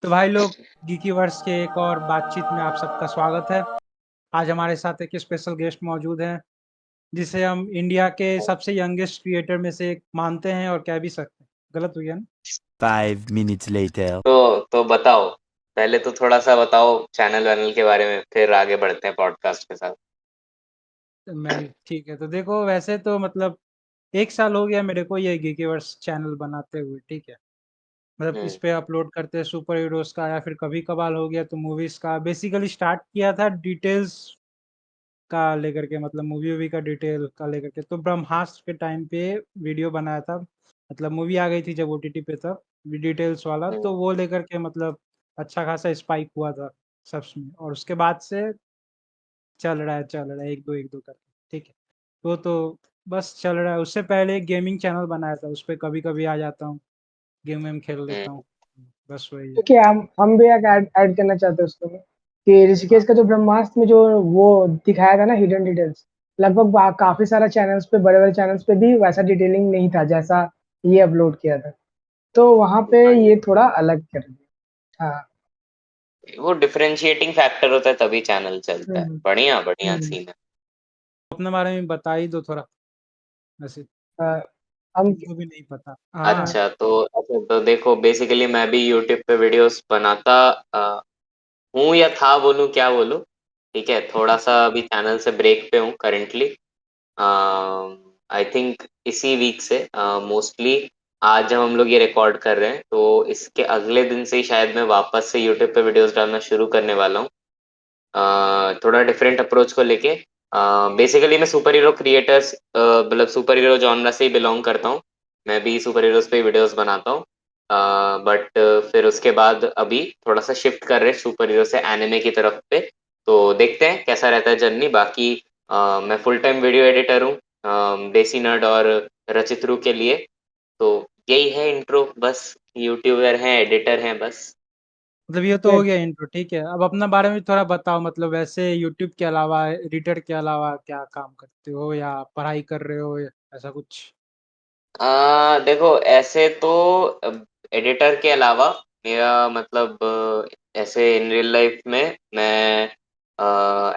तो भाई लोग, गीकी वर्स के एक और बातचीत में आप सबका स्वागत है। आज हमारे साथ एक स्पेशल गेस्ट मौजूद हैं, जिसे हम इंडिया के सबसे यंगेस्ट क्रिएटर में से एक मानते हैं और कह भी सकते हैं। गलत हुई है ना? 5 minutes later. तो बताओ। पहले तो थोड़ा सा बताओ चैनल वैनल के बारे में, फिर आगे बढ़ते हैं पॉडकास्ट के साथ। तो मैं ठीक है, तो देखो, वैसे तो मतलब 1 साल हो गया मेरे को ये गीकी वर्स चैनल बनाते हुए, ठीक है। मतलब इस हम्म। पे अपलोड करते हैं सुपर हीरोज का, या फिर कभी कभार हो गया तो मूवीज का। बेसिकली स्टार्ट किया था डिटेल्स का लेकर के, मतलब मूवी वूवी का डिटेल का लेकर के। तो ब्रह्मास्त्र के टाइम पे वीडियो बनाया था, मतलब मूवी आ गई थी जब ओटीटी पे, तब डिटेल्स वाला हम्म। तो वो लेकर के मतलब अच्छा खासा स्पाइक हुआ था सब्स में। और उसके बाद से चल रहा है एक दो करके, ठीक है। तो बस चल रहा है। उससे पहले एक गेमिंग चैनल बनाया था, उस पर कभी कभी आ जाता हूँ, गेम वेम खेल लेता हम्म। हूँ। बस वही है। देखिए हम भी एक ऐड करना चाहते हैं उसको कि ऋषिकेश हाँ। का जो ब्रह्मास्त्र में जो वो दिखाया था ना हिडन डिटेल्स, लगभग काफी सारा चैनल्स पे, बड़े बड़े चैनल्स पे भी वैसा डिटेलिंग नहीं था जैसा ये अपलोड किया था। तो वहां पे हाँ, ये थोड़ा अलग कर दिया। हाँ। वो डिफरेंशिएटिंग फैक्टर होता है तभी चैनल चलता है। हम्म। बढ़िया बढ़िया हम्म। सीन है। अपने बारे में बता ही दो थोड़ा, वैसे हाँ, हम। तुमको भी नहीं पता। हाँ। अच्छा तो देखो, बेसिकली मैं भी यूट्यूब पे वीडियोस बनाता हूँ, या था बोलूँ क्या बोलूँ। ठीक है, थोड़ा सा अभी चैनल से ब्रेक पे हूँ करेंटली। आई थिंक इसी वीक से, मोस्टली आज जब हम लोग ये रिकॉर्ड कर रहे हैं तो इसके अगले दिन से ही शायद मैं वापस से यूट्यूब पे वीडियोस डालना शुरू करने वाला हूँ। थोड़ा डिफरेंट अप्रोच को लेके। बेसिकली मैं सुपर हीरो क्रिएटर्स, मतलब सुपर हीरो जॉनरा से ही बिलोंग करता हूँ। मैं भी सुपर हीरोज पे वीडियोस बनाता हूँ। बट फिर उसके बाद अभी थोड़ा सा शिफ्ट कर रहे हैं सुपर हीरो से एनिमे की तरफ पे। तो देखते हैं कैसा रहता है जर्नी। बाकी मैं फुल टाइम वीडियो एडिटर हूँ, देसी नर्ड और रचित रू के लिए। तो यही है इंट्रो बस। यूट्यूबर हैं, एडिटर हैं बस। मतलब ये तो हो गया इंट्रो, ठीक है। अब अपना बारे में थोड़ा बताओ, मतलब वैसे यूट्यूब के अलावा, एडिटर के अलावा क्या काम करते हो, या पढ़ाई कर रहे हो, या ऐसा कुछ? देखो ऐसे तो एडिटर के अलावा मेरा मतलब ऐसे इन रियल लाइफ में मैं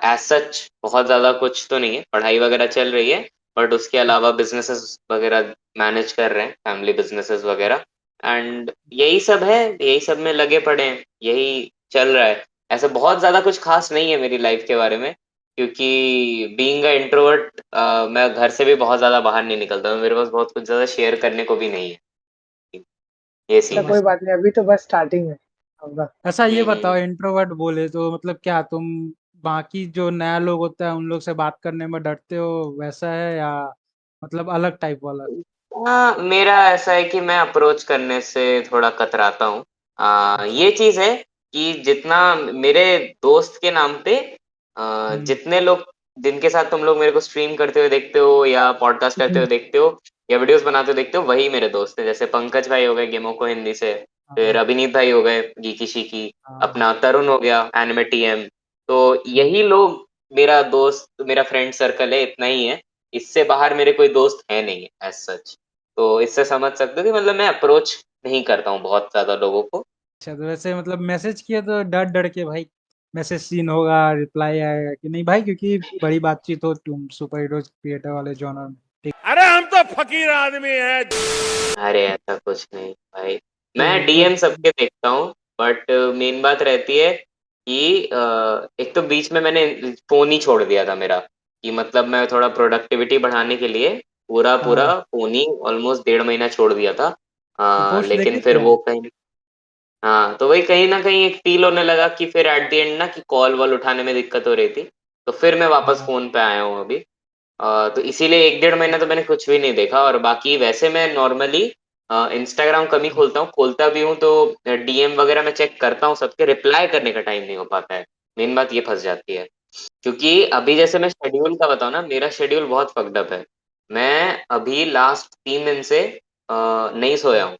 एज सच बहुत ज्यादा कुछ तो नहीं है। पढ़ाई वगैरह चल रही है, बट उसके अलावा बिजनेसेस वगैरह मैनेज कर रहे हैं, फैमिली बिजनेसेस वगैरह। एंड यही सब है, यही सब में लगे पड़े हैं, यही चल रहा है। ऐसे बहुत ज्यादा कुछ खास नहीं है मेरी लाइफ के बारे में, क्योंकि बीइंग अ इंट्रोवर्ट मैं घर से भी बहुत ज्यादा बाहर नहीं निकलता हूँ। मेरे पास बहुत कुछ ज्यादा शेयर करने को भी नहीं है। ये अच्छा, सीन है। कोई बात नहीं, अभी तो बस स्टार्टिंग है होगा। ऐसा ये हम्म। बताओ, इंट्रोवर्ट बोले तो मतलब क्या तुम बाकी जो नया लोग होता है उन लोग से बात करने में डरते हो, वैसा है, या मतलब अलग टाइप वाला? हाँ, मेरा ऐसा है कि मैं अप्रोच करने से थोड़ा कतराता हूँ। अच्छा। ये चीज है कि जितना मेरे दोस्त के नाम पे हम्म। जितने लोग जिनके साथ तुम लोग मेरे को स्ट्रीम करते हुए देखते हो, या पॉडकास्ट करते हुए देखते हो, या वीडियोस बनाते हुए देखते हो, वही मेरे दोस्त हैं। जैसे पंकज भाई हो गए गेमो को हिंदी से, फिर हाँ। अभिनीत भाई हो गए गीकी शीकी, हाँ। अपना तरुण हो गया एनिमे टीएम। तो हम्म। यही लोग मेरा दोस्त, मेरा फ्रेंड सर्कल है, इतना ही है। इससे बाहर मेरे कोई दोस्त है नहीं एज सच। तो इससे समझ सकते हो कि मतलब मैं अप्रोच नहीं करता हूँ बहुत ज्यादा लोगों को। अच्छा, तो वैसे मतलब मैसेज किया तो डर डर के भाई, मैसेज सीन होगा, रिप्लाई आएगा कि नहीं भाई, क्योंकि बड़ी बातचीत हो तुम सुपर हीरो क्रिएटर वाले जॉनर में, ठीक। अरे हम तो फकीर आदमी है। अरे ऐसा कुछ नहीं भाई, मैं तो डीएम सबके देखता हूँ। बट मेन बात रहती है कि एक तो बीच में मैंने फोन ही छोड़ दिया था मेरा, कि मतलब मैं थोड़ा प्रोडक्टिविटी बढ़ाने के लिए पूरा पूरा हाँ, फोन ही ऑलमोस्ट 1.5 महीना छोड़ दिया था। तो पोस्ट लेकिन देखे फिर थे वो यार। कहीं, हाँ तो वही कहीं ना कहीं एक फील होने लगा कि फिर एट द एंड ना कि कॉल वॉल उठाने में दिक्कत हो रही थी। तो फिर मैं वापस हाँ। फोन पे आया हूँ अभी। तो इसीलिए 1 1.5 महीना तो मैंने कुछ भी नहीं देखा। और बाकी वैसे मैं नॉर्मली इंस्टाग्राम कम ही खोलता हूँ, खोलता भी हूँ तो डीएम वगैरह मैं चेक करता हूँ, सबके रिप्लाई करने का टाइम नहीं हो पाता है। मेन बात ये फंस जाती है। क्योंकि अभी जैसे मैं शेड्यूल का बताऊँ ना, मेरा शेड्यूल बहुत फक्ड अप है। मैं अभी लास्ट 3 दिन से नहीं सोया हूँ,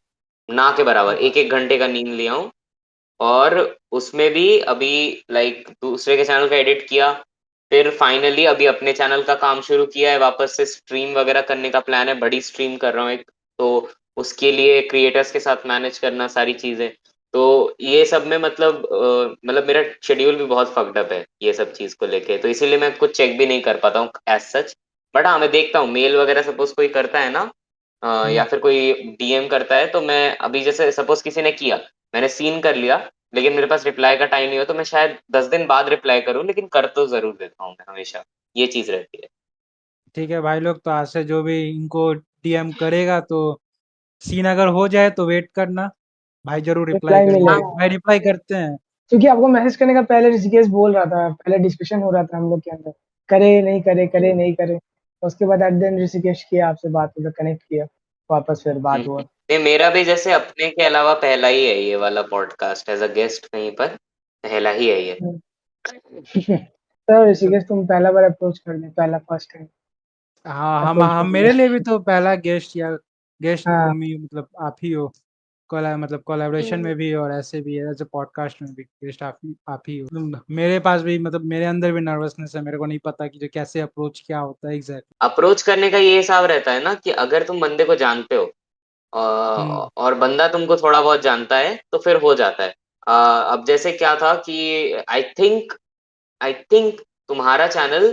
ना के बराबर हाँ। 1 1 घंटे का नींद लिया हूँ। और उसमें भी अभी लाइक दूसरे के चैनल का एडिट किया, फिर फाइनली अभी अपने चैनल का काम शुरू किया है। वापस से स्ट्रीम वगैरह करने का प्लान है, बड़ी स्ट्रीम कर रहा हूँ एक। तो उसके लिए क्रिएटर्स के साथ मैनेज करना सारी चीजें। तो ये सब में मतलब मेरा शेड्यूल भी बहुत फक्ड अप है ये सब चीज को लेके, तो इसीलिए मैं कुछ चेक भी नहीं कर पाता हूँ एज सच। बट हाँ, मैं देखता हूँ मेल वगैरह सपोज कोई करता है ना, या फिर कोई डीएम करता है, तो मैं अभी जैसे सपोज किसी ने किया, मैंने सीन कर लिया, लेकिन मेरे पास रिप्लाई का टाइम नहीं हो, तो मैं शायद 10 दिन बाद रिप्लाई करूँ, लेकिन कर तो जरूर देता हूँ मैं हमेशा। ये चीज रहती है। ठीक है भाई लोग, तो आज से जो भी इनको डीएम करेगा तो सीन अगर हो जाए तो वेट करना, भाई जरूर रिप्लाई रिप्लाई करेंगे, मिलेगा। भाई रिप्लाई करते हैं। क्योंकि आपको मैसेज करने का पहले ऋषिकेश बोल रहा था, पहले डिस्कशन हो रहा था हम लोग के अंदर, करे नहीं करे, करे नहीं करे। उसके बाद एट देन ऋषिकेश किया आपसे बात, मतलब कनेक्ट किया वापस, फिर बात हुआ। नहीं, मेरा भी जैसे अपने के अलावा पहला ही है ये वाला पॉडकास्ट एज अ गेस्ट कहीं पर, पहला ही है ये। तो ऋषिकेश तुम पहला बार अप्रोच कर दे, पहला फर्स्ट टाइम हाँ, अप्रोच हम कर मेरे लिए भी लिया। तो पहला गेस्ट या गेस्ट हाँ। तुम ही, मतलब आप ही हो। मतलब कोलैबोरेशन में भी और ऐसे भी है, एज ए पॉडकास्ट में भी गेस्ट आप ही हो। मेरे पास भी, मतलब मेरे अंदर भी नर्वसनेस है, मेरे को नहीं पता कि जो कैसे अप्रोच क्या होता है एग्जैक्टली। अप्रोच करने का ये हिसाब रहता है ना कि अगर तुम बंदे को जानते हो, हम्म। और बंदा तुमको थोड़ा बहुत जानता है, तो फिर हो जाता है। अब जैसे क्या था कि आई थिंक तुम्हारा चैनल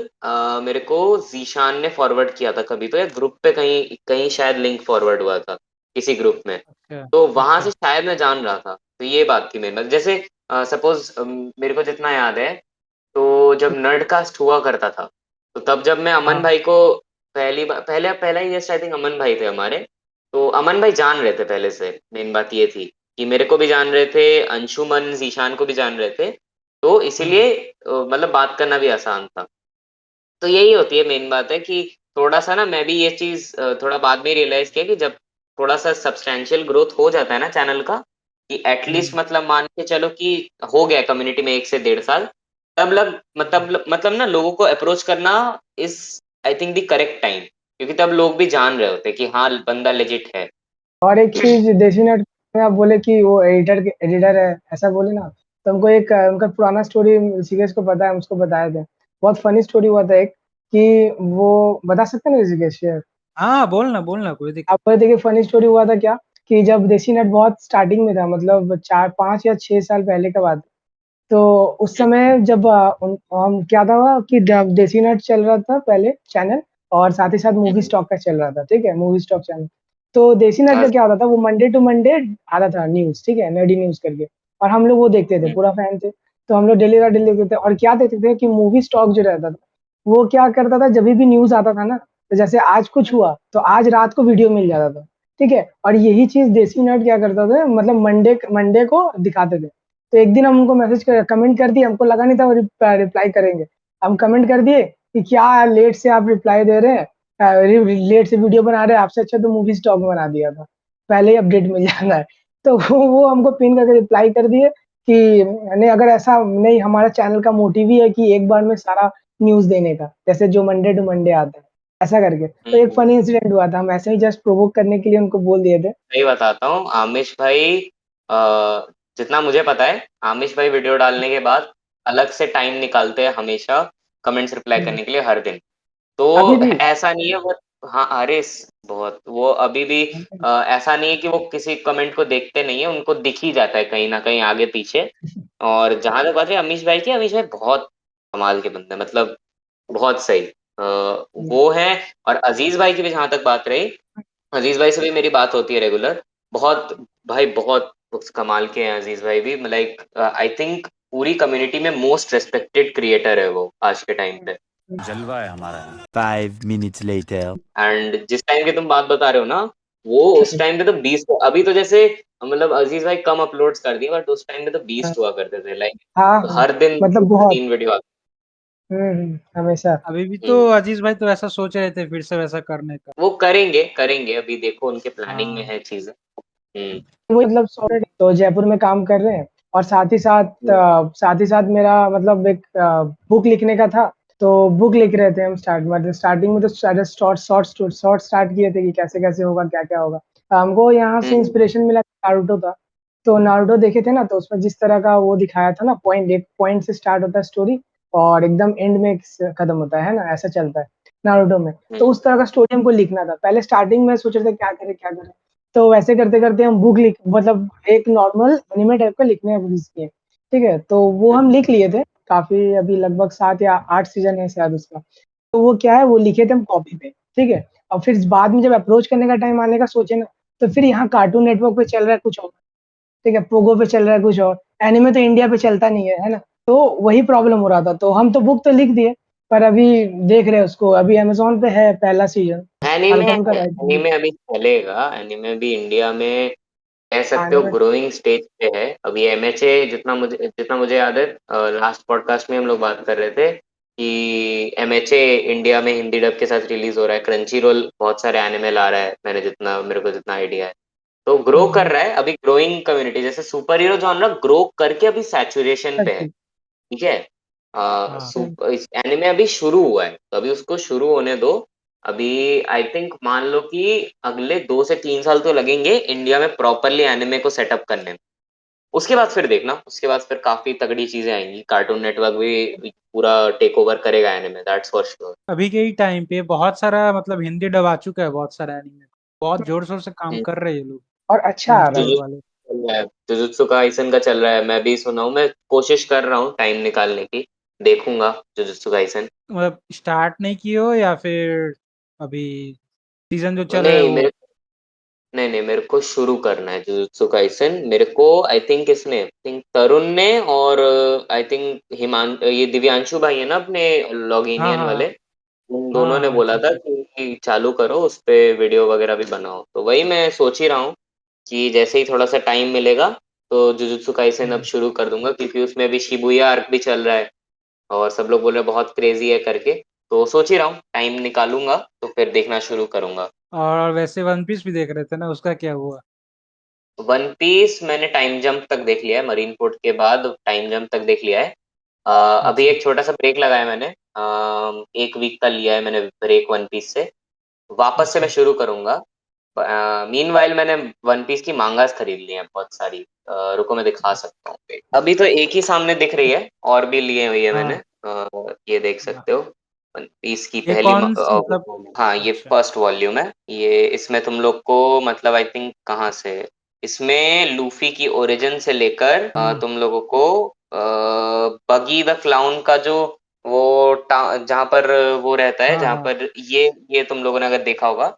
मेरे को जीशान ने फॉरवर्ड किया था कभी, तो या ग्रुप पे कहीं कहीं शायद लिंक फॉरवर्ड हुआ था किसी ग्रुप में, अच्छा। तो वहां से अच्छा। शायद मैं जान रहा था। तो ये बात थी मेरे, मतलब जैसे सपोज मेरे को जितना याद है, तो जब नर्डकास्ट हुआ करता था, तो तब जब मैं अमन हाँ। भाई को पहली बार पहला ही गेस्ट आई थिंक अमन भाई थे हमारे, तो अमन भाई जान रहे थे पहले से। मेन बात ये थी कि मेरे को भी जान रहे थे, अंशुमन जीशान को भी जान रहे थे, तो हाँ। इसीलिए मतलब बात करना भी आसान था। तो यही होती है मेन बात है कि थोड़ा सा ना, मैं भी ये चीज थोड़ा बाद में रियलाइज किया कि जब थोड़ा सा सब्सटेंशियल ग्रोथ हो जाता है ना चैनल का, कि एटलीस्ट हम्म। मतलब मान के चलो कि हो गया कम्युनिटी में 1 से 1.5 साल, तब लग मतलब ना लोगों को अप्रोच करना is I think the correct time, क्योंकि तब लोग भी जान रहे होते कि हाँ बंदा लेजिट है। और एक चीज देसी नेट में आप बोले कि वो एडिटर है, ऐसा बोले ना, तो हमको एक उनका पुराना स्टोरी ऋषिकेश को पता है, हम उसको बताए थे। बहुत फनी स्टोरी हुआ था एक, कि वो बता सकते हैं ना ऋषिकेश शेयर? हाँ, बोलना बोलना, कोई दिक्कत। आप बोले थे कि फनी स्टोरी हुआ था क्या, कि जब देसी नेट बहुत स्टार्टिंग में था, मतलब 4 5 या 6 साल पहले का बात है। तो उस समय जब हम क्या था कि जब देसी नेट चल रहा था पहले चैनल, और साथ ही साथ मूवी स्टॉक का चल रहा था, ठीक है, मूवी स्टॉक चैनल। तो देसी नेट का क्या होता था, वो मंडे टू मंडे आता था न्यूज, ठीक है, नडी न्यूज करके। और हम लोग वो देखते थे, पूरा फैन थे। तो हम लोग डेली का डेली देखते थे, और क्या देखते थे कि मूवी स्टॉक जो रहता था, वो क्या करता था, जब भी न्यूज आता था ना, तो जैसे आज कुछ हुआ तो आज रात को वीडियो मिल जाता था, ठीक है। और यही चीज देसी नेट क्या करता था, मतलब मंडे मंडे को दिखाते थे। तो एक दिन हम उनको मैसेज कर कमेंट कर दिए, हमको लगा नहीं था वो रिप्लाई करेंगे। हम कमेंट कर दिए कि क्या लेट से आप रिप्लाई दे रहे हैं, लेट से वीडियो बना रहे हैं, आपसे अच्छा तो मूवी स्टॉक में बना दिया था, पहले ही अपडेट मिल जाना है। तो वो हमको पिन करके रिप्लाई कर दिए कि नहीं, अगर ऐसा नहीं, हमारा चैनल का मोटिव ही है कि एक बार में सारा न्यूज देने का, जैसे जो मंडे टू मंडे आता है, ऐसा करके। तो एक फनी इंसिडेंट हुआ था, हम ऐसे ही जस्ट प्रोवोक करने के लिए उनको बोल दिए थे। सही बताता हूँ, आमिश भाई जितना मुझे पता है, आमिश भाई वीडियो डालने के बाद अलग से टाइम निकालते हैं हमेशा कमेंट्स रिप्लाई हम्म, करने के लिए हर दिन। तो अभी भी। ऐसा नहीं है वो, हाँ अरे बहुत वो अभी भी ऐसा नहीं है कि वो किसी कमेंट को देखते नहीं है, उनको दिख ही जाता है कहीं ना कहीं आगे पीछे। और जहां तक बात है अमीश भाई की, अमीश भाई बहुत कमाल के बंदे हैं, मतलब बहुत सही वो है। और अजीज भाई की भी जहां तक बात रही, अजीज भाई से भी मेरी बात होती है रेगुलर, बहुत भाई बहुत कमाल के हैं अजीज भाई भी, लाइक आई थिंक पूरी कम्युनिटी में मोस्ट रेस्पेक्टेड क्रिएटर है वो आज के टाइम पे। जलवा है हमारा। 5 minutes later. एंड जिस टाइम की तुम बात बता रहे हो ना, वो उस टाइम पे तो 20, अभी तो जैसे मतलब अजीज भाई कम अपलोड्स कर दिए, बट उस टाइम पे तो 20 हुआ करते थे लाइक, हाँ, हाँ, हर दिन मतलब बहुत। 3 वीडियो आते। हमेशा। अभी भी तो हम्म, अजीज भाई तो ऐसा सोच रहे थे फिर से वैसा करने का। वो करेंगे करेंगे, अभी देखो उनके प्लानिंग में हाँ। है चीजें। हम्म। वो मतलब सॉलिड तो जयपुर में काम कर रहे हैं, और साथ ही साथ मेरा मतलब एक बुक लिखने का था। तो बुक लिख रहे थे हम, स्टार्टिंग में तो शॉर्ट स्टार्ट किए थे कि कैसे कैसे होगा, क्या क्या होगा। हमको यहाँ से हम्म। इंस्पिरेशन मिला, नारुतो था। तो नारुतो देखे थे ना, तो उसमें जिस तरह का वो दिखाया था ना, एक पॉइंट से स्टार्ट होता है स्टोरी, और एकदम एंड में खत्म होता है ना, ऐसा चलता है नारुतो में। तो हम्म। उस तरह का स्टोरी हमको लिखना था। पहले स्टार्टिंग में सोच रहे थे क्या करें क्या करें। तो वैसे करते-करते हम बुक लिख मतलब एक नॉर्मल एनीमे टाइप का लिखने का कोशिश किए, ठीक है? तो वो हम लिख लिए थे, काफ़ी अभी लगभग 7 या 8 सीज़न है शायद उसका। तो वो क्या है, वो लिखे थे हम कॉपी पे, ठीक है? और फिर बाद में जब अप्रोच करने का टाइम आने का सोचे ना, तो फिर यहाँ कार्टून नेटवर्क पे चल रहा है कुछ और, ठीक है? पोगो पे चल रहा है कुछ और, एनीमे तो इंडिया पे चलता नहीं है ना? तो वही प्रॉब्लम हो रहा था, तो हम तो बुक तो लिख दिए, पर अभी देख रहे हैं उसको, अभी अमेज़न पे है पहला सीज़न, एनीमे हल्का-फुल्का राइटिंग एनीमे अभी चलेगा, एनीमे भी इंडिया में कह सकते आने हो में ग्रोइंग स्टेज पे है। अभी एमएचए जितना मुझे याद है, लास्ट पॉडकास्ट में हम लोग बात कर रहे थे कि एमएचए इंडिया में हिंदी डब के साथ रिलीज हो रहा है। क्रंची रोल बहुत सारे एनिमे ला रहा है, मेरे को जितना आइडिया है, तो ग्रो हुँ, कर हुँ। रहा है। अभी ग्रोइंग कम्युनिटी, जैसे सुपर हीरो जॉनर ग्रो करके अभी सैचुरेशन पे है, सच ठीक है। हाँ। सही इस एनिमे अभी शुरू हुआ है, तो अभी उसको शुरू होने दो। अभी आई थिंक मान लो कि अगले 2 से 3 साल तो लगेंगे इंडिया में प्रॉपरली एनिमे को सेटअप करने में। उसके बाद फिर देखना, उसके बाद फिर काफी तगड़ी चीजें आएंगी। कार्टून नेटवर्क भी पूरा टेक ओवर करेगा एनिमे, दैट्स फॉर श्योर। अभी के ही टाइम पे बहुत सारा मतलब हिंदी डब आ चुका है, बहुत सारा एनीमे, बहुत जोर शोर से काम कर रहे हैं ये लोग, और अच्छा आ रहा है। क्रंची वाले। चल रहा है, जुजुत्सु काइसन का चल रहा है, मैं भी सुना हूँ। मैं कोशिश कर रहा हूँ टाइम निकालने की, देखूंगा जुजुत्सु काइसन। मतलब स्टार्ट नहीं किए हो या फिर अभी सीजन जो चल रहा है नहीं वो? मेरे नहीं नहीं मेरे को शुरू करना है जुजुत्सु काइसन। मेरे को आई थिंक तरुण ने और आई थिंक ये दिव्यांशु भाई है ना अपने हाँ लॉगिनियन हाँ वाले, उन दोनों हाँ ने हाँ, बोला अच्छा था अच्छा। कि चालू करो, उस पे वीडियो वगैरह भी बनाओ। तो वही मैं सोच ही रहा हूँ कि जैसे ही थोड़ा सा टाइम मिलेगा तो जुजुत्सु काइसन अब हम्म। शुरू कर दूंगा, क्योंकि उसमें अभी शिबुया आर्क भी चल रहा है और सब लोग बोल रहे हैं बहुत क्रेजी है करके। तो सोच ही रहा हूँ टाइम निकालूंगा तो फिर देखना शुरू करूंगा। और वैसे वन पीस भी देख रहे थे ना, उसका क्या हुआ? वन पीस मैंने टाइम जंप तक देख लिया है, मरीन फोर्ट के बाद टाइम जंप तक देख लिया है। अभी अच्छा। एक छोटा सा ब्रेक लगाया मैंने, 1 वीक का लिया है मैंने ब्रेक वन पीस से। वापस से मैं अच्छा। शुरू करूंगा। मीनवाइल मैंने वन पीस की मांगास खरीद ली है बहुत सारी। रुको मैं दिखा सकता हूँ। अभी तो एक ही सामने दिख रही है, और भी लिए हुई है मैंने। हाँ ये देख हाँ। सकते हो, वन पीस की ये पहली मतलब हाँ ये अच्छा। फर्स्ट वॉल्यूम है ये। इसमें तुम लोग को मतलब आई थिंक कहाँ से, इसमें लूफी की ओरिजिन से लेकर हम्म। तुम लोगों को बगी द क्लाउन का जो जहाँ पर वो रहता है, हाँ जहाँ हाँ पर ये तुम लोगों ने अगर देखा होगा,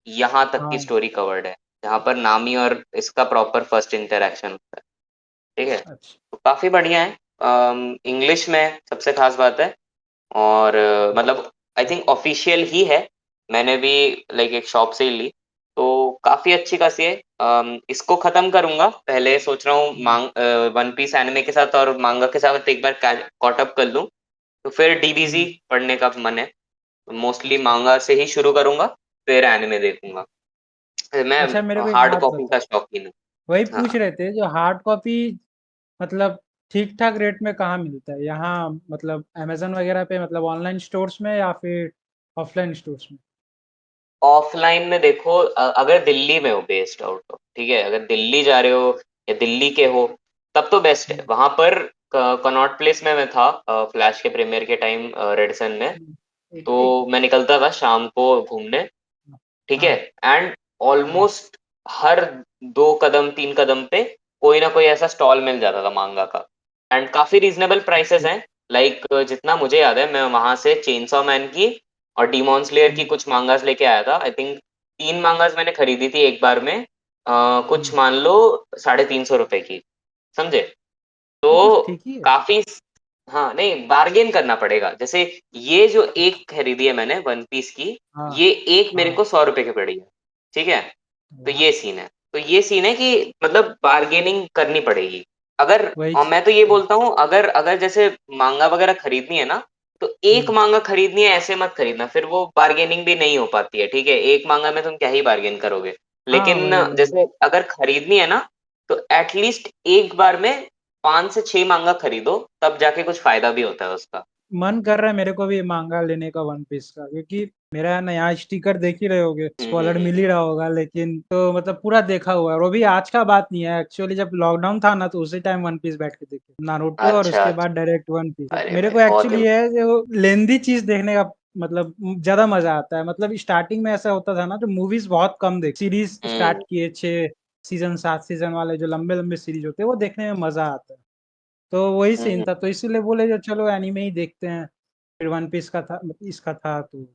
यहाँ तक की हाँ। स्टोरी कवर्ड है, जहाँ पर नामी और इसका प्रॉपर फर्स्ट इंटरेक्शन होता है, ठीक है। अच्छा। तो काफी बढ़िया है, इंग्लिश में सबसे खास बात है। और मतलब आई थिंक ऑफिशियल ही है, मैंने भी लाइक एक शॉप से ही ली, तो काफी अच्छी खासी है। इसको खत्म करूंगा, पहले सोच रहा हूँ हम्म, वन पीस एनिमे के साथ और मांगा के साथ एक बार कॉट अप कर लूं, तो फिर डीबीजी हम्म। पढ़ने का मन है। मोस्टली अच्छा। मांगा से ही शुरू करूंगा, फिर एनिमे देखूंगा। मैं अच्छा, मेरे को एक हार्ड बात कॉपी बताओ, का शौकीन हूँ। वही पूछ हाँ, रहे थे जो हार्ड कॉपी मतलब ठीक ठाक रेट में कहाँ मिलता है यहाँ, मतलब अमेजन वगैरह पे, मतलब ऑनलाइन स्टोर्स में या फिर ऑफलाइन स्टोर्स में? ऑफलाइन में देखो, अगर दिल्ली में हो बेस्ड आउट ऑफ, ठीक है, अगर दिल्ली जा रहे हो या दिल्ली के हो तब तो बेस्ट है। हम्म, वहां पर कनॉट प्लेस में मैं था फ्लैश के प्रीमियर के टाइम, रेडसन में। एक तो एक मैं निकलता था शाम को घूमने, ठीक है। हाँ एंड हाँ। ऑलमोस्ट हर 2 कदम 3 कदम पे कोई ना कोई ऐसा स्टॉल मिल जाता था मांगा का, एंड काफी रीजनेबल प्राइसेस अच्छा। हैं। लाइक जितना मुझे याद है, मैं वहां से चेनसॉ मैन की और डीमॉन स्लेयर की हम्म, कुछ मांगास लेके आया था। आई थिंक 3 मांगास मैंने खरीदी थी एक बार में, कुछ हम्म। मान लो 350 रुपए की, समझे। तो तो ठीक ही है। काफी, हाँ नहीं बार्गेन करना पड़ेगा। जैसे ये जो एक खरीदी है मैंने वन पीस की, हाँ ये एक मेरे हाँ। को 100 रुपए की पड़ी है, ठीक है। तो वाह। ये सीन है, तो ये सीन है कि मतलब बार्गेनिंग करनी पड़ेगी। अगर, वही और मैं तो ये हाँ बोलता हूँ, अगर अगर जैसे मांगा वगैरह खरीदनी है ना, तो एक हम्म, मांगा खरीदनी है ऐसे मत खरीदना, फिर वो बार्गेनिंग भी नहीं हो पाती है, ठीक है। एक मांगा में तुम क्या ही बार्गेन करोगे। हाँ लेकिन वही वही। जैसे अगर खरीदनी है ना, तो एटलीस्ट एक बार में 5 से 6 मांगा खरीदो, तब जाके कुछ फायदा भी होता है उसका। मन कर रहा है मेरे को भी मांगा लेने का वन पीस का, क्योंकि मेरा नया स्टिकर देख ही रहे होगे, स्पॉइलर मिल ही हम्म। रहा होगा, लेकिन तो मतलब पूरा देखा हुआ है। और वो भी आज का बात नहीं है एक्चुअली, जब लॉकडाउन था ना तो उसी टाइम वन पीस बैठ के देखे नारुतो, और अच्छा उसके अच्छा। बाद डायरेक्ट वन पीस। अरे मेरे भाई को बहुत एक्चुअली है जो लेंदी चीज देखने का मतलब ज़्यादा मज़ा आता है। मतलब स्टार्टिंग में ऐसा होता था ना, जो मूवीज़ बहुत कम सीरीज़ स्टार्ट किए 6 सीज़न 7 सीज़न वाले जो लंबे-लंबे सीरीज़ होते हैं, वो देखने में मज़ा आता है। तो वही सीन हम्म। था, तो इसीलिए बोले जो चलो एनीमे ही देखते हैं। फिर वन पीस का था, इसका था तो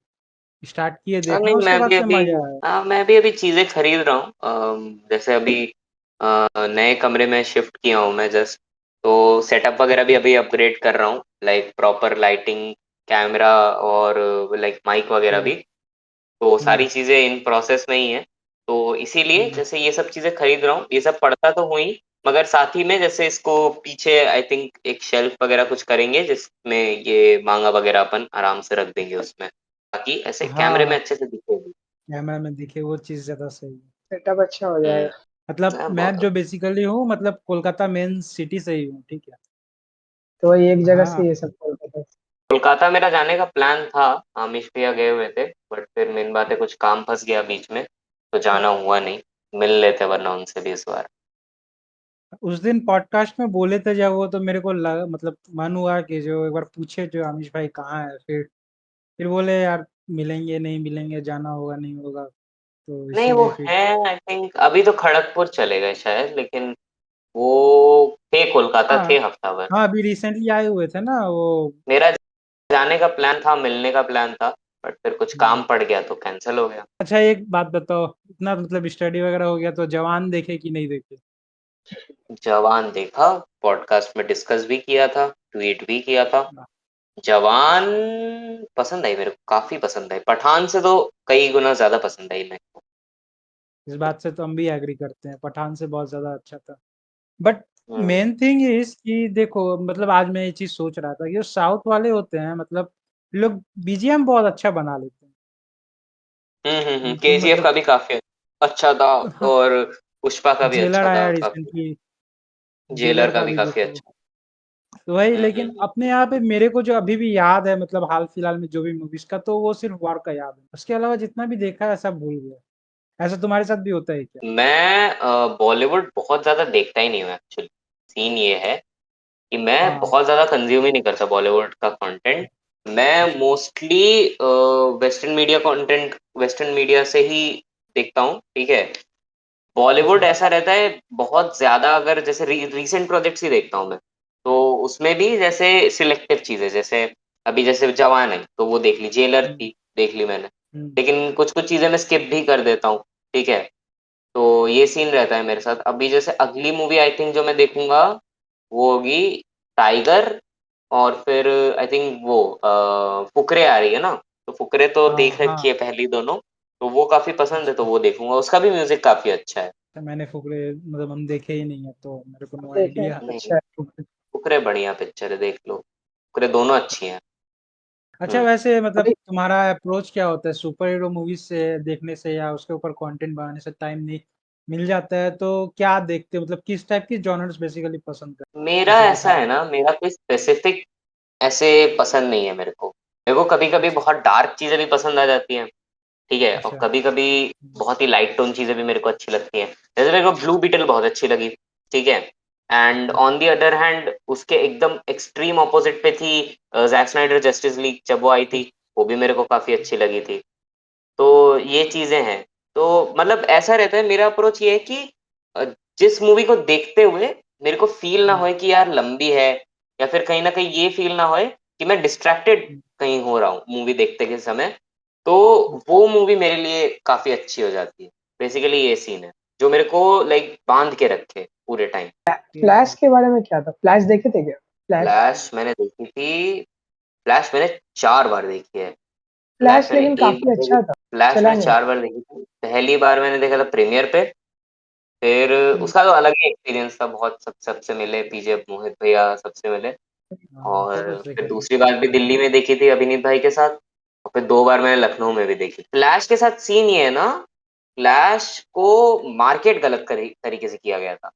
स्टार्ट किए देखना, नहीं उसके बाद से मज़ा आया। मैं भी अभी चीजें खरीद रहा हूँ। जैसे अभी नए कमरे में शिफ्ट किया हूँ मैं जस्ट, तो सेटअप वगैरह भी अच्छा। अभी अपग्रेड कर रहा हूँ, लाइक प्रॉपर लाइटिंग, कैमरा और लाइक माइक वगैरह हुँ, भी। तो हुँ, सारी चीजें इन प्रोसेस में ही है। तो इसीलिए हुँ। जैसे ये सब चीजें खरीद रहा हूँ, ये सब पढ़ता तो हूँ ही, मगर साथ ही में जैसे इसको पीछे आई थिंक एक शेल्फ वगैरह कुछ करेंगे जिसमें ये मांगा वगैरह अपन आराम से रख देंगे उसमें, ताकि ऐसे कैमरे हाँ, में अच्छे से दिखेगी। कैमरा में दिखे वो चीज़ ज़्यादा सही है। सेटअप अच्छा हो हम्म। मतलब मैं जो बेसिकली हूँ, मतलब कोलकाता मेन सिटी से ही हूँ, ठीक है? तो वही एक जगह हाँ, से ये सब करते थे। कोलकाता मेरा जाने का प्लान था, आमिश भैया गए हुए थे, बट फिर मेन बात है कुछ काम फंस गया बीच में, तो जाना हुआ नहीं। मिल लेते वरना उनसे भी इस बार। उस दिन पॉडकास्ट में बोले थे जब वो, तो मेरे को लगा, मतलब मन हुआ कि जो एक बार पूछे जो आमिश भाई कहाँ है, फिर बोले यार मिलेंगे नहीं मिलेंगे, जाना होगा नहीं होगा, तो नहीं वो इसीलिए फिर। है, आई थिंक अभी तो खड़गपुर चले गए शायद, लेकिन वो थे कोलकाता हाँ, थे हफ्ता भर। हाँ, अभी रिसेंटली आए हुए थे ना वो। मेरा जाने का प्लान था, मिलने का प्लान था, बट फिर कुछ हम्म। काम पड़ गया तो कैंसिल हो गया। अच्छा, एक बात बताओ, इतना मतलब स्टडी वगैरह हो गया तो जवान देखे कि नहीं देखे? जवान देखा, पॉडकास्ट में डिस्कस भी किया था, ट्वीट भी किया था। जवान पसंद आई मेरे को, काफी पसंद आई, पठान से तो कई गुना ज्यादा पसंद आई मेरे को। इस बात से तो हम भी एग्री करते हैं, पठान से बहुत ज्यादा अच्छा था। But hmm main thing is कि देखो, मतलब आज मैं ये चीज सोच रहा था कि जो साउथ वाले होते हैं, मतलब लोग बीजीएम बहुत अच्छा बना लेते हैं। तुम केजीएफ मतलब का भी काफी अच्छा था, हाँ, और पुष्पा का भी जेलर अच्छा आया था काफी। रिसेंटली, जेलर जेलर का का भी भी काफी देखो। अच्छा। तो वही, लेकिन हम्म। अपने यहाँ पे मेरे को जो अभी भी याद है, मतलब हाल फिलहाल में जो भी मूवीज का, तो वो सिर्फ वॉर का याद है, उसके अलावा जितना भी देखा है सब भूल गया। ऐसा तुम्हारे साथ भी होता है क्या? मैं बॉलीवुड बहुत ज्यादा देखता ही नहीं हूँ एक्चुअली। सीन ये है कि मैं हाँ। बहुत ज्यादा कंज्यूम ही नहीं करता बॉलीवुड का कंटेंट। मैं अच्छा। Mostly western media content, western media से ही देखता हूँ, ठीक है। बॉलीवुड अच्छा। ऐसा रहता है बहुत ज्यादा, अगर जैसे रीसेंट प्रोजेक्ट्स ही देखता हूँ मैं, तो उसमें भी जैसे सिलेक्टिव चीजें, जैसे अभी जैसे जवान है तो वो देख ली, जेलर हम्म, थी देख ली मैंने, हम्म, लेकिन कुछ कुछ चीजें मैं स्किप भी कर देता हूँ, ठीक है। तो ये सीन रहता है मेरे साथ। अभी जैसे अगली मूवी आई थिंक जो मैं देखूंगा वो होगी टाइगर, और फिर आई थिंक वो फुकरे आ रही है ना, तो फुकरे तो हाँ, देख रखी हाँ। है पहली दोनों, तो वो काफी पसंद है, तो अच्छा। वो देखूंगा, उसका भी म्यूजिक काफी अच्छा है। तो मैंने फुकरे, मतलब हम देखे ही नहीं है, तो मेरे को नो देखे हैं, आइडिया। नहीं, अच्छा है। फुकरे बढ़िया पिक्चर है, देख लो, फुकरे दोनों अच्छी हैं। अच्छा, हम्म। वैसे मतलब अभी तुम्हारा अप्रोच क्या होता है सुपर हीरो मूवीज से देखने से, या उसके ऊपर कंटेंट बनाने से टाइम नहीं मिल जाता है तो क्या देखते हो, मतलब किस टाइप की जॉनर्स बेसिकली पसंद करते हो, मेरा जैसे ऐसा देखा है जाए? ना, मेरा कोई स्पेसिफिक ऐसे पसंद नहीं है मेरे को। मेरे को कभी कभी अच्छा। बहुत डार्क चीजें भी पसंद आ जाती हैं, ठीक है, और अच्छा। कभी कभी बहुत ही लाइट टोन चीजें भी मेरे को अच्छी लगती हैं। जैसे मेरे को ब्लू बीटल बहुत अच्छी लगी, ठीक है। एंड अच्छा। ऑन दी अदर हैंड उसके एकदम एक्सट्रीम ऑपोजिट पे थी जैक स्नाइडर जस्टिस लीग, जब वो आई थी वो भी मेरे को काफी अच्छी लगी थी। तो ये चीजें हैं। तो मतलब ऐसा रहता है, मेरा अप्रोच ये है कि अ, जिस मूवी को देखते हुए मेरे को फील ना होए कि यार लंबी है, या फिर कहीं ना कहीं ये फील ना होए कि मैं डिस्ट्रैक्टेड कहीं हो रहा हूँ मूवी देखते के समय, तो वो मूवी मेरे लिए काफी अच्छी हो जाती है। बेसिकली ये सीन है जो मेरे को लाइक बांध के रखे पूरे टाइम। फ्लैश के बारे में क्या था? फ्लैश देखे थे क्या? फ्लैश फ्लैश मैंने देखी थी, फ्लैश मैंने 4 बार देखी है। फ्लैश फ्लैश मैंने लेकिन एक काफ़ी बार देखी, अच्छा था, फ्लैश चला मैंने नहीं। 4 बार देखी थी। पहली बार मैंने देखा था प्रीमियर पे, फिर हुँ, उसका तो अलग ही एक्सपीरियंस था, बहुत सबसे मिले, पीजे मोहित भैया सबसे मिले। हाँ, और फोटोज फिर देखे थे। दूसरी बार भी दिल्ली में देखी थी अभिनीत भाई के साथ, और फिर 2 बार मैंने लखनऊ में भी देखी। फ्लैश के साथ सीन ये है ना, फ्लैश को मार्केट गलत तरीके से किया गया था,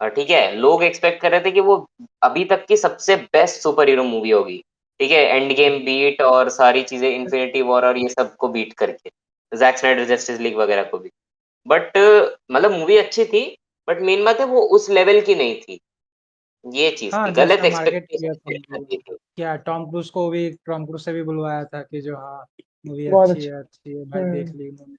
और ठीक है, लोग एक्सपेक्ट कर रहे थे कि वो अभी तक की सबसे बेस्ट सुपर हीरो मूवी होगी, ठीक है, एंड गेम बीट और सारी चीजें, इन्फिनिटी वॉर और ये सब को बीट करके, जैक स्नाइडर जस्टिस लीग वगैरह को भी। बट मतलब मूवी अच्छी थी, बट मेन बात है वो उस लेवल की नहीं थी। ये चीज हाँ, थी, जो गलत उसका मार्केट एक्सपेक्टेशन किया था सेट कर मूवी दी ने। थी। क्या टॉम क्रूज से भी बुलवाया था कि जो हाँ, मूवी बहुत अच्छा। अच्छी है भाई, देख ली उन्होंने।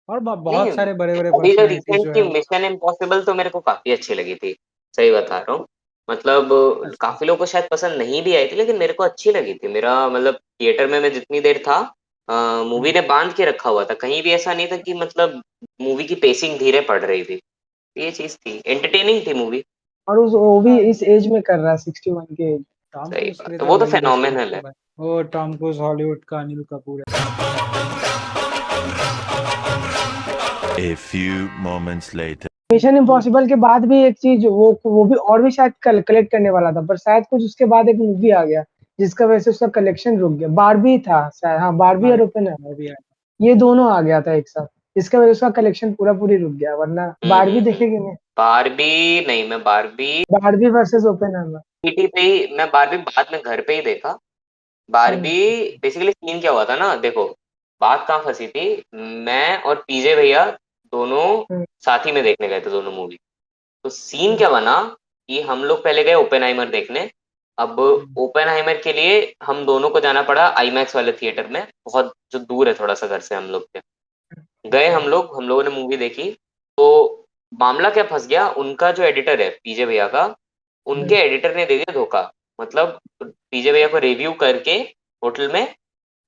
और नहीं, बहुत सारे बड़े-बड़े अभी जो पर्सनैलिटीज़ रिसेंट जो की है। मिशन इम्पॉसिबल तो मेरे को काफी अच्छी लगी थी, सही बता रहा हूँ। मतलब अच्छा। काफी लोगों को शायद पसंद नहीं भी आई थी, लेकिन मेरे को अच्छी लगी थी। मेरा मतलब थिएटर में मैं जितनी देर था, मूवी हुँ, ने बांध के रखा हुआ था। कहीं भी ऐसा नहीं था कि मतलब मूवी की पेसिंग धीरे पड़ रही थी। ये चीज थी, एंटरटेनिंग थी मूवी। और उस वो भी हाँ, इस एज में कर रहा है 61 के एज। टॉम सही क्रूज़ के लिए बात है, तो वो तो अलग ही रिस्पेक्ट फेनोमेनल है है। भाई। वो टॉम क्रूज़ हॉलीवुड का अनिल कपूर है। A few moments later. Mission वो इम्पॉसिबल के बाद भी एक चीज वो भी और भी शायद कलेक्ट करने वाला था, पर शायद कुछ उसके बाद एक मूवी आ गया जिसका वजह से उसका कलेक्शन रुक गया। बारबी था शायद, हाँ बारबी और बार ओपेनहाइमर, वो भी आया। ये दोनों आ गया था एक साथ, जिसका वजह से उसका कलेक्शन पूरा पूरी रुक गया। वरना बारबी हम्म। देखेंगे नहीं? बारबी नहीं, मैं Barbie Barbie versus Oppenheimer. TT पे ही, मैं बारबी बाद में घर पे ही देखा। हम्म बारबी बेसिकली सीन क्या हुआ था ना, देखो बात कहाँ फंसी थी। मैं और पीजे भैया दोनों हम्म साथ ही में देखने गए थे दोनों मूवी। तो सीन हम्म क्या बना कि हम लोग पहले गए ओपेनहाइमर देखने। अब हम्म, ओपेनहाइमर के लिए हम दोनों को जाना पड़ा आईमैक्स वाले थिएटर में, बहुत जो दूर है थोड़ा सा घर से हम लोग के। गए अच्छा। हम लोगों ने मूवी देखी। तो मामला क्या फंस गया, उनका जो एडिटर है पीजे भैया का, उनके हम्म एडिटर ने दे दिया धोखा। मतलब पीजे भैया को रिव्यू करके होटल में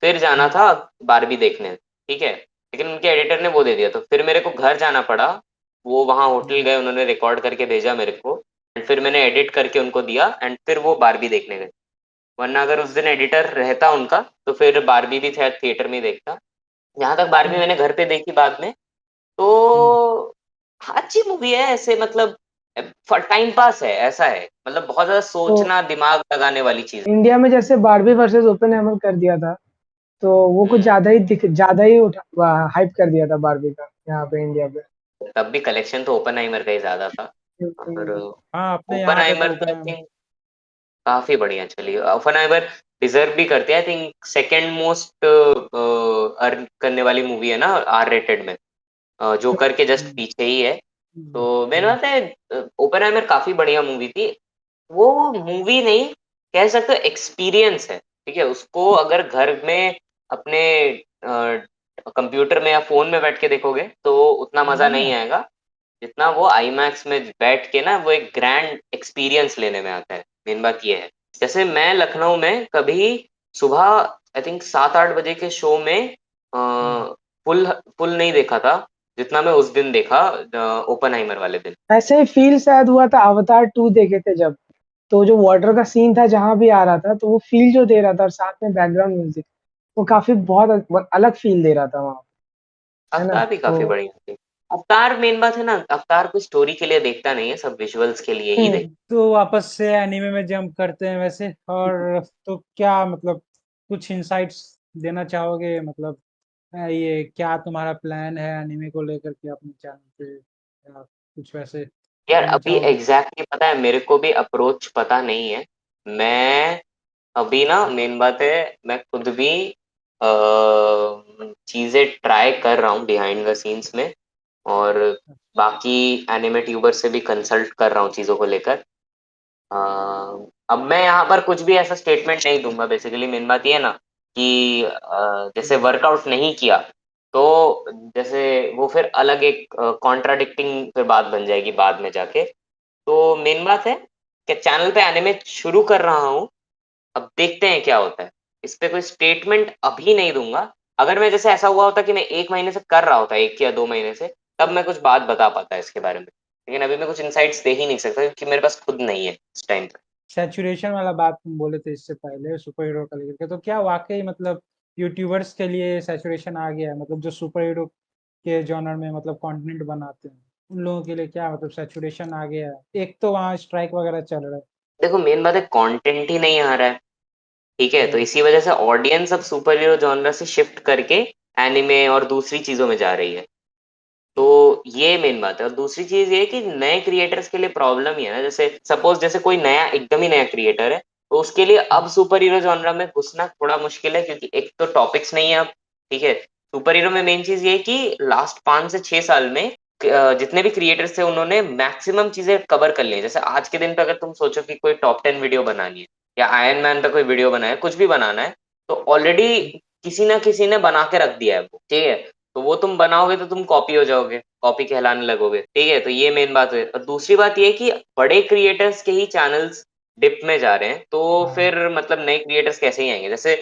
फिर जाना हम्म था बारबी देखने, ठीक है। लेकिन उनके एडिटर ने वो दे दिया, तो फिर मेरे को घर जाना पड़ा। वो वहाँ होटल हम्म, गए, उन्होंने रिकॉर्ड करके भेजा मेरे को, एंड फिर मैंने एडिट करके उनको दिया, एंड फिर वो बारबी देखने गए। वरना अगर उस दिन एडिटर रहता उनका, तो फिर बारबी भी शायद थिएटर में ही देखता। जहां तक बारबी हम्म मैंने घर पे देखी बाद में, तो हम्म। हाँ, अच्छी मूवी है ऐसे, मतलब टाइम पास है, ऐसा है। मतलब बहुत ज्यादा तो सोचना, दिमाग लगाने वाली चीज। इंडिया में जैसे बारबी वर्सेस ओपेनहाइमर कर दिया था, तो वो कुछ हम्म। ज्यादा ही हाइप कर दिया था बारबी का यहाँ पे इंडिया पे। तब भी कलेक्शन तो ओपनहाइमर का ही ज्यादा था। और हाँ, अपने यहाँ पे ओपनहाइमर तो तो आई ओपन थिंक काफी बढ़िया चली। ओपनहाइमर डिजर्व भी करते हैं, I think second most earn करने वाली मूवी है ना आर रेटेड में। जोकर के जस्ट हुँ, पीछे ही है। हुँ, तो मेरे हुँ, बात है, ओपनहाइमर काफी बढ़िया मूवी थी। वो मूवी नहीं कह सकते, एक्सपीरियंस है, ठीक है। उसको अगर घर में अपने कंप्यूटर में या फोन में बैठ के देखोगे तो उतना मजा नहीं हाँ, आएगा, जितना वो आईमैक्स में बैठ के ना वो एक ग्रैंड एक्सपीरियंस लेने में आता है। मेन बात ये है। जैसे मैं लखनऊ में कभी सुबह आई थिंक 7-8 बजे के शो में हुँ। फुल फुल नहीं देखा था, जितना मैं उस दिन देखा ओपनहाइमर वाले दिन। ऐसे ही फील शायद हुआ था अवतार 2 देखे थे जब, तो जो वाटर का सीन था जहाँ भी आ रहा था, तो वो फील जो दे रहा था और साथ में बैकग्राउंड म्यूजिक, वो काफी बहुत अलग फील दे रहा था वहाँ, है ना? अवतार भी तो काफी बढ़िया थी। अवतार मेन बात है ना, अवतार कोई स्टोरी के लिए देखता नहीं है, सब विजुअल्स के लिए ही देख। तो वापस से एनीमे में जंप करते हैं वैसे। और तो क्या मतलब कुछ इनसाइट्स देना चाहोगे, मतलब ये क्या तुम्हारा प्लान है एनीमे को लेकर के अपने चैनल पे, या कुछ वैसे यार बताना अभी चाहोगे? एग्जैक्टली पता है, मेरे को भी अप्रोच पता नहीं है। मैं अभी ना, मेन बात है, मैं खुद भी चीजें ट्राई कर रहा हूँ बिहाइंड द सीन्स में, और बाकी एनिमे ट्यूबर से भी कंसल्ट कर रहा हूँ चीजों को लेकर। अ, अब मैं यहाँ पर कुछ भी ऐसा स्टेटमेंट नहीं दूंगा। बेसिकली मेन बात ये है ना कि जैसे वर्कआउट नहीं किया तो जैसे वो फिर अलग एक कॉन्ट्राडिक्टिंग फिर बात बन जाएगी बाद में जाके। तो मेन बात है कि चैनल पे एनिमे शुरू कर रहा हूँ, अब देखते हैं क्या होता है। इस पे कोई स्टेटमेंट अभी नहीं दूंगा। अगर मैं जैसे ऐसा हुआ होता कि मैं 1 महीने से कर रहा होता, 1 या 2 महीने से, तब मैं कुछ बात बता पाता इसके बारे में। लेकिन अभी मैं कुछ इनसाइट्स दे ही नहीं सकता क्योंकि मेरे पास खुद नहीं है इस टाइम पे। सैचुरेशन वाला बात तुम बोले थे इससे पहले सुपर हीरो का लेकर के, तो क्या वाकई मतलब यूट्यूबर्स के लिए सैचुरेशन आ गया है? मतलब जो सुपर हीरो के जॉनर में मतलब कंटेंट बनाते हैं, उन लोगों के लिए क्या मतलब सैचुरेशन आ गया है? एक तो वहाँ स्ट्राइक वगैरह चल रहा है। देखो मेन बात है, कंटेंट ही नहीं आ रहा है, ठीक है। तो हम्म, इसी वजह से ऑडियंस अब सुपर हीरो जॉनर से शिफ्ट करके एनिमे और दूसरी चीजों में जा रही है। तो ये मेन बात है। और दूसरी चीज ये है कि नए क्रिएटर्स के लिए प्रॉब्लम ही है ना। जैसे सपोज जैसे कोई नया, एकदम ही नया क्रिएटर है, तो उसके लिए अब सुपर हीरो जॉनर में घुसना थोड़ा मुश्किल है, क्योंकि एक तो टॉपिक्स नहीं है अब, ठीक है। सुपर हीरो में मेन चीज ये है कि लास्ट 5 से 6 साल में जितने भी क्रिएटर्स थे उन्होंने मैक्सिमम चीजें कवर कर ली हैं। जैसे आज के दिन पे अगर तुम सोचो कि कोई टॉप 10 वीडियो बनानी है या आयरन मैन पे कोई वीडियो बनाए, कुछ भी बनाना है, तो ऑलरेडी किसी ना किसी ने बना के रख दिया है वो, ठीक है। तो वो तुम बनाओगे तो तुम कॉपी हो जाओगे, कॉपी कहलाने लगोगे, ठीक है। तो ये मेन बात है। और दूसरी बात ये है कि बड़े क्रिएटर्स के ही चैनल्स डिप में जा रहे हैं, तो हाँ फिर मतलब नए क्रिएटर्स कैसे ही आएंगे। जैसे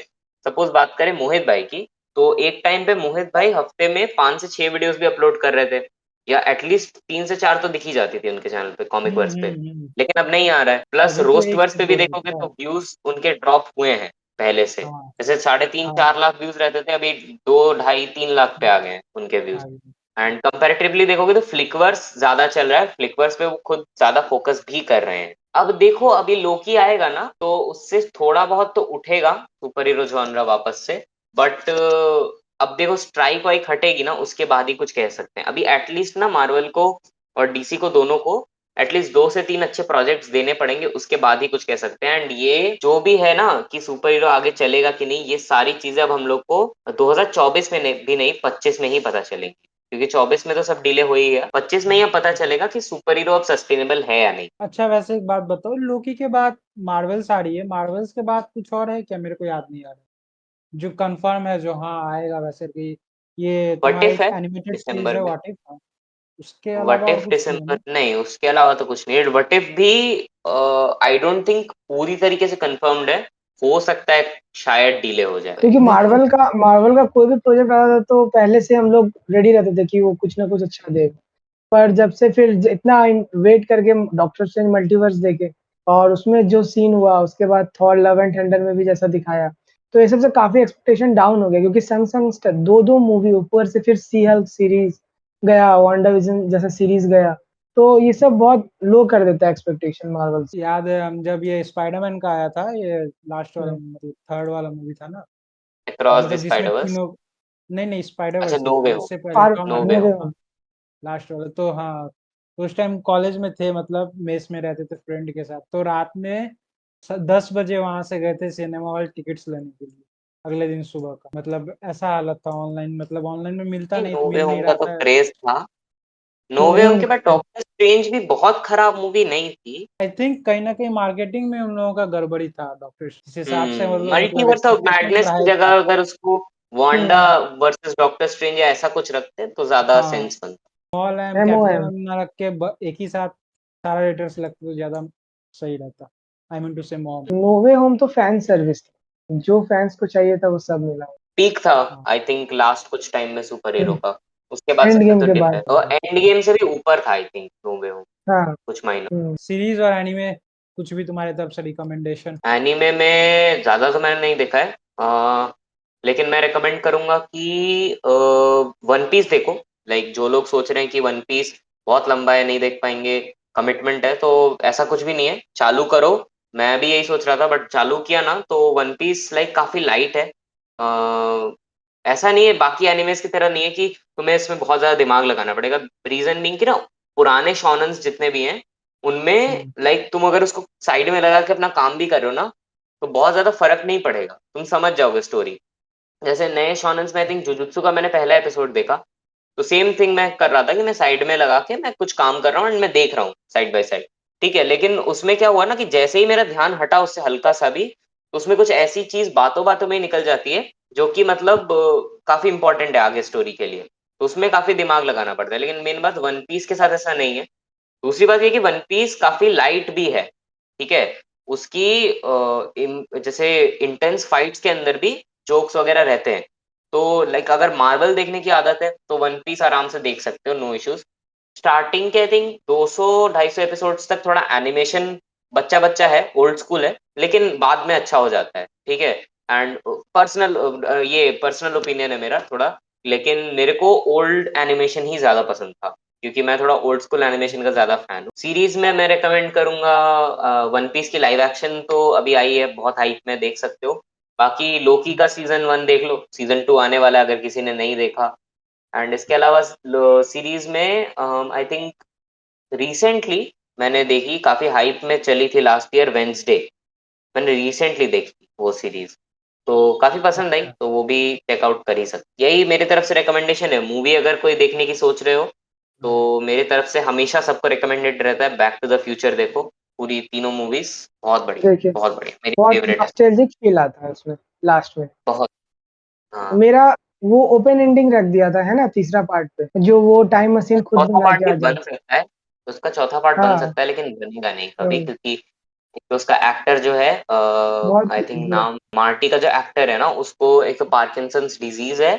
सपोज बात करें मोहित भाई की, तो एक टाइम पे मोहित भाई हफ्ते में 5 से 6 वीडियोस भी अपलोड कर रहे थे, या एटलीस्ट 3 से 4 तो दिखी जाती थी उनके चैनल पे, कॉमिक वर्स पे। हम्म। लेकिन अब नहीं आ रहा है। प्लस अभी तो रोस्ट एक वर्स से पे भी दो देखोगे दिखता तो है। व्यूज उनके ड्रॉप हुए हैं पहले से। हाँ जैसे 3.5 हाँ 4 लाख व्यूज रहते थे, अभी 2 2.5 3 लाख पे आ गए हैं उनके व्यूज। हाँ एंड कंपैरेटिवली देखोगे तो फ्लिकवर्स ज्यादा चल रहा है, फ्लिकवर्स पे वो खुद ज्यादा फोकस भी कर रहे हैं। अब देखो अभी लोकी आएगा ना, तो उससे थोड़ा बहुत तो उठेगा सुपर हीरो जॉनरा वापस से। बट अब देखो स्ट्राइक वाइक हटेगी ना, उसके बाद ही कुछ कह सकते हैं। अभी एटलीस्ट ना मार्वल को और डीसी को, दोनों को एटलीस्ट 2 से 3 अच्छे प्रोजेक्ट्स देने पड़ेंगे, उसके बाद ही कुछ कह सकते हैं। एंड ये जो भी है ना कि सुपर हीरो आगे चलेगा कि नहीं, ये सारी चीजें अब हम लोग को 2024 में भी नहीं, 25 में ही पता चलेंगी। क्योंकि 24 में तो सब डिले हो ही गया, 25 में ही अब पता चलेगा कि सुपर हीरो अब सस्टेनेबल है या नहीं। अच्छा वैसे एक बात बताओ, लोकी के बाद मार्वल्स आ रही है, मार्वल्स के बाद कुछ और है क्या? मेरे को याद नहीं आ रहा जो कंफर्म है, जो हाँ आएगा वैसे कि ये व्हाट तुम्हारा इफ एक है एनिमेटेड सीरीज दिसंबर है में। What if. उसके व्हाट अलावा और इफ कुछ नहीं है दिसंबर, ना? नहीं उसके अलावा तो कुछ नहीं। व्हाट इफ भी आई डोंट थिंक पूरी तरीके से कंफर्म्ड है। हो सकता है शायद डिले हो जाए। क्योंकि देखो मार्वल का कोई भी प्रोजेक्ट आता था तो पहले से हम लोग रेडी रहते थे कि वो कुछ ना कुछ अच्छा देगा। पर जब से फिर इतना वेट करके डॉक्टर स्ट्रेंज मल्टीवर्स देखे और उसमें जो सीन हुआ, उसके बाद थॉर लव एंड थंडर में भी जैसा दिखाया, तो ये सबसे काफी एक्सपेक्टेशन डाउन हो गया, क्योंकि संग संग दो दो मूवी ऊपर से फिर सी हल्क सीरीज गया, वांडा विजन जैसा सीरीज गया, तो ये सब बहुत लो कर देता है एक्सपेक्टेशन मार्वल से। याद है हम जब ये स्पाइडरमैन का आया था, ये लास्ट वाला हम्म। मतलब थर्ड वाला मूवी था ना, अक्रॉस द मतलब जिसमें स्पाइडर। तीनों, नहीं स्पाइडर अच्छा, वर्स नहीं नो था, वे होम। उससे पहले फार टॉम नो वे हार्डी नो वे होम। का था लास्ट वाला। तो हाँ, तो उस टाइम कॉलेज में थे, मतलब मेस में रहते थे फ्रेंड के साथ, तो रात में 10 बजे वहां से गए थे सिनेमा हॉल टिकट्स लेने के लिए, अगले दिन सुबह का। मतलब ऐसा हालत था ऑनलाइन, मतलब ऑनलाइन में मिलता नहीं, नहीं, नो वे मिल नहीं होम का रहा तो था। क्रेज था। नो नो वे वे होम होम के बाद डॉक्टर स्ट्रेंज भी बहुत खराब मूवी नहीं थी। आई थिंक कहीं ना कहीं मार्केटिंग में उन लोगों का गड़बड़ी था, डॉक्टर जिस हिसाब से वो लोग मतलब मल्टीवर्स ऑफ एक्सपेक्टेशन मैडनेस की बढ़ाए थे। जगह अगर उसको Wanda hmm. Versus Doctor Strange या ऐसा कुछ रखते तो ज्यादा हाँ, सेंस बनता। Small M capital MOM. M ना रख के एक ही साथ सारा लेटर्स लगते तो ज्यादा सही रहता। आई मीन टू से मॉम। नो वे होम तो फैन सर्विस थी, जो फैंस को चाहिए था वो सब मिला। पीक था हाँ आई थिंक लास्ट कुछ टाइम में सुपर हीरो का। उसके बाद एंड से फिर गेम तो के डिप है, बाद। और एंड गेम से भी ऊपर था I think no way home हाँ। कुछ महीनों। हम्म। सीरीज और एनीमे कुछ भी तुम्हारे तरफ से रिकमेंडेशन? एनीमे में ज्यादा तो मैंने नहीं देखा है, लेकिन मैं रिकमेंड करूंगा कि वन पीस देखो। लाइक जो लोग सोच रहे हैं कि वन पीस बहुत लंबा है नहीं देख पाएंगे, कमिटमेंट है, तो ऐसा कुछ भी नहीं है, चालू करो। मैं भी यही सोच रहा था, बट चालू किया ना तो वन पीस लाइक काफी लाइट है। ऐसा नहीं है बाकी एनिमेस की तरह नहीं है कि तुम्हें इसमें बहुत ज्यादा दिमाग लगाना पड़ेगा। रीजन बीइंग कि ना पुराने शॉनन्स जितने भी हैं उनमें हम्म लाइक तुम अगर उसको साइड में लगा के अपना काम भी कर रहे हो ना, तो बहुत ज्यादा फर्क नहीं पड़ेगा, तुम समझ जाओगे स्टोरी। जैसे नए शॉनन्स में आई थिंक जुजुत्सु का मैंने पहला एपिसोड देखा, तो सेम थिंग मैं कर रहा था कि मैं साइड में लगा के मैं कुछ काम कर रहा हूँ एंड मैं देख रहा हूँ साइड बाय साइड, ठीक है। लेकिन उसमें क्या हुआ ना कि जैसे ही मेरा ध्यान हटा उससे हल्का सा भी, तो उसमें कुछ ऐसी चीज बातों बातों में ही निकल जाती है जो कि मतलब काफी इंपॉर्टेंट है आगे स्टोरी के लिए। तो उसमें काफी दिमाग लगाना पड़ता है, लेकिन मेन बात वन पीस के साथ ऐसा नहीं है। दूसरी बात ये कि वन पीस काफी लाइट भी है, ठीक है। उसकी जैसे इंटेंस फाइट्स के अंदर भी जोक्स वगैरह रहते हैं। तो लाइक अगर मार्वल देखने की आदत है तो वन पीस आराम से देख सकते हो, नो इश्यूज। स्टार्टिंग के आई थिंक 200 250 एपिसोड्स तक थोड़ा एनिमेशन बच्चा बच्चा है, ओल्ड स्कूल है, लेकिन बाद में अच्छा हो जाता है, ठीक है। एंड पर्सनल, ये पर्सनल ओपिनियन है मेरा थोड़ा, लेकिन मेरे को ओल्ड एनिमेशन ही ज्यादा पसंद था, क्योंकि मैं थोड़ा ओल्ड स्कूल एनिमेशन का ज्यादा फैन हूँ। सीरीज में मैं रेकमेंड करूंगा वन पीस की लाइव एक्शन तो अभी आई है, बहुत हाइप में, देख सकते हो। बाकी लोकी का सीजन 1 देख लो, सीजन 2 आने वाला है अगर किसी ने नहीं देखा। एंड इसके अलावा सीरीज में आई थिंक रिसेंटली मैंने देखी, काफी हाइप में चली थी लास्ट ईयर, वेंसडे। मैंने रिसेंटली देखी वो सीरीज, तो काफी पसंद आई, अच्छा तो वो भी चेकआउट कर ही सकते। यही मेरी तरफ से रिकमेंडेशन है। मूवी अगर कोई देखने की सोच रहे हो तो मेरी तरफ से हमेशा सबको रिकमेंडेड रहता है बैक टू द फ्यूचर देखो, पूरी तीनों मूवीज बहुत बढ़िया, देखिए बहुत बढ़िया, मेरी बहुत फेवरेट है। नॉस्टैल्जिक फील आता है उसमें लास्ट में। बहुत। हाँ। मेरा वो ओपन एंडिंग रख दिया था है ना तीसरा पार्ट पे, जो वो टाइम मशीन खुद चौथा बना पार्ट के भी आ बन जाए। सकता है, उसका चौथा पार्ट बन हाँ, सकता है, लेकिन बनेगा नहीं कभी, वही क्योंकि एक तो उसका एक्टर जो है, बहुत आई थिंक वो नाम मार्टी का जो एक्टर है ना, उसको एक तो पार्किंसंस डिजीज है,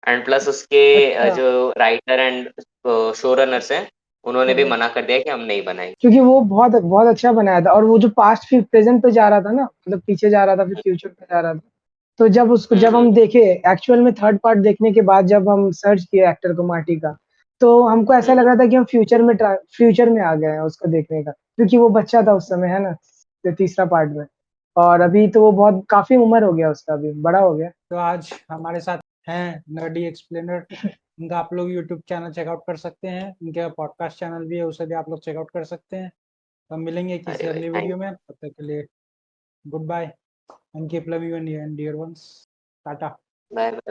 एंड प्लस उसके अच्छा। जो राइटर एंड शो रनर्स हैं, उन्होंने भी मना कर दिया कि हम नहीं बनाएंगे। क्योंकि वो बहुत बहुत अच्छा बनाया था, और वो जो पास्ट फिर प्रेजेंट पे जा रहा था ना, मतलब पीछे जा रहा था फिर फ्यूचर पे जा रहा था। तो जब हम्म। हम देखे एक्चुअल में थर्ड पार्ट देखने के बाद, जब हम सर्च किए एक्टर को मार्टी का, तो हमको ऐसा लग हम्म। रहा था कि हम फ्यूचर में आ गए हैं उसको देखने का, क्योंकि वो बच्चा था उस समय है ना, तीसरा पार्ट में। और अभी तो वो बहुत काफी उम्र हो गया उसका, अभी बड़ा हो गया। तो आज हमारे साथ हैं नर्डी एक्सप्लेनर। उनका आप लोग यूट्यूब चैनल चेकआउट कर सकते हैं, उनके पॉडकास्ट चैनल भी है, उसे भी आप लोग चेकआउट कर सकते हैं। तो हम मिलेंगे किसी अरे भाई अगली थैंक। वीडियो में, तब तक के लिए goodbye and keep love you and dear ones. Tata. Bye.